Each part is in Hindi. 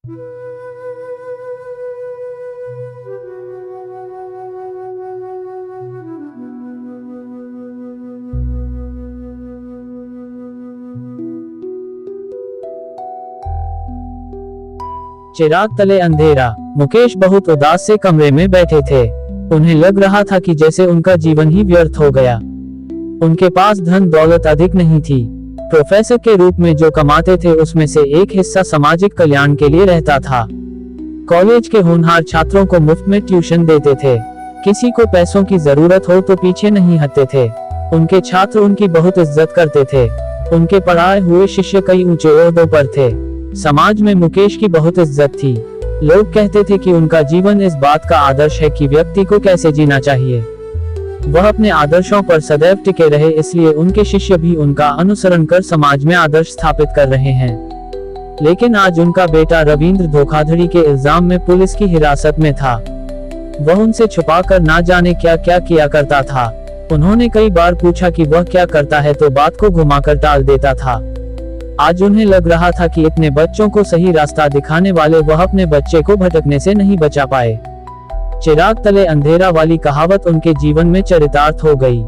चिराग तले अंधेरा। मुकेश बहुत उदास से कमरे में बैठे थे। उन्हें लग रहा था कि जैसे उनका जीवन ही व्यर्थ हो गया। उनके पास धन दौलत अधिक नहीं थी। प्रोफेसर के रूप में जो कमाते थे उसमें से एक हिस्सा सामाजिक कल्याण के लिए रहता था। कॉलेज के होनहार छात्रों को मुफ्त में ट्यूशन देते थे। किसी को पैसों की जरूरत हो तो पीछे नहीं हटते थे। उनके छात्र उनकी बहुत इज्जत करते थे। उनके पढ़ाए हुए शिष्य कई ऊंचे ओहदों पर थे। समाज में मुकेश की बहुत इज्जत थी। लोग कहते थे कि उनका जीवन इस बात का आदर्श है कि व्यक्ति को कैसे जीना चाहिए। वह अपने आदर्शों पर सदैव टिके रहे, इसलिए उनके शिष्य भी उनका अनुसरण कर समाज में आदर्श स्थापित कर रहे हैं। लेकिन आज उनका बेटा रविंद्र धोखाधड़ी के इल्जाम में पुलिस की हिरासत में था। वह उनसे छुपाकर ना जाने क्या क्या किया करता था। उन्होंने कई बार पूछा कि वह क्या करता है तो बात को घुमाकर टाल देता था। आज उन्हें लग रहा था कि इतने बच्चों को सही रास्ता दिखाने वाले वह अपने बच्चे को भटकने से नहीं बचा पाए। चिराग तले अंधेरा वाली कहावत उनके जीवन में चरितार्थ हो गई।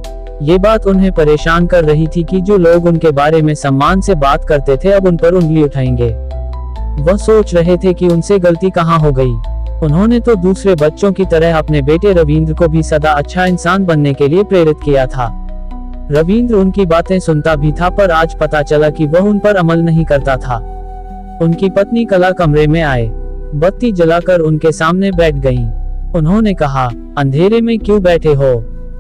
ये बात उन्हें परेशान कर रही थी कि जो लोग उनके बारे में सम्मान से बात करते थे अब उन पर उंगली उठाएंगे। वह सोच रहे थे कि उनसे गलती कहाँ हो गई। उन्होंने तो दूसरे बच्चों की तरह अपने बेटे रविंद्र को भी सदा अच्छा इंसान बनने के लिए प्रेरित किया था। रविंद्र उनकी बातें सुनता भी था, पर आज पता चला कि वह उन पर अमल नहीं करता था। उनकी पत्नी कला कमरे में आए, बत्ती जलाकर उनके सामने बैठ गईं। उन्होंने कहा, अंधेरे में क्यों बैठे हो?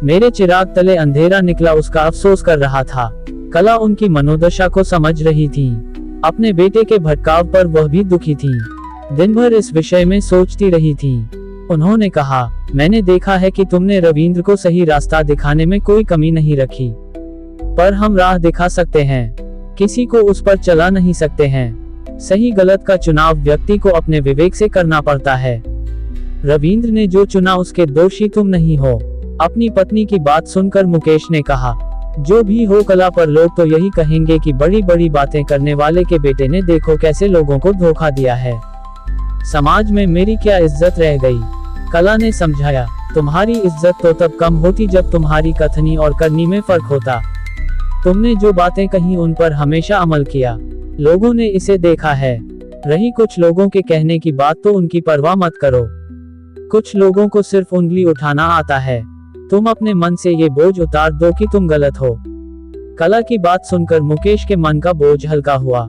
मेरे चिराग तले अंधेरा निकला उसका अफसोस कर रहा था। कला उनकी मनोदशा को समझ रही थी। अपने बेटे के भटकाव पर वह भी दुखी थी। दिन भर इस विषय में सोचती रही थी। उन्होंने कहा, मैंने देखा है कि तुमने रविंद्र को सही रास्ता दिखाने में कोई कमी नहीं रखी, पर हम राह दिखा सकते हैं, किसी को उस पर चला नहीं सकते हैं। सही गलत का चुनाव व्यक्ति को अपने विवेक से करना पड़ता है। रविंद्र ने जो चुना उसके दोषी तुम नहीं हो। अपनी पत्नी की बात सुनकर मुकेश ने कहा, जो भी हो कला, पर लोग तो यही कहेंगे कि बड़ी बड़ी बातें करने वाले के बेटे ने देखो कैसे लोगों को धोखा दिया है। समाज में मेरी क्या इज्जत रह गई? कला ने समझाया, तुम्हारी इज्जत तो तब कम होती जब तुम्हारी कथनी और करनी में फर्क होता। तुमने जो बातें कही उन पर हमेशा अमल किया। लोगों ने इसे देखा है। रही कुछ लोगों के कहने की बात तो उनकी परवाह मत करो। कुछ लोगों को सिर्फ उंगली उठाना आता है। तुम अपने मन से ये बोझ उतार दो कि तुम गलत हो। कला की बात सुनकर मुकेश के मन का बोझ हल्का हुआ।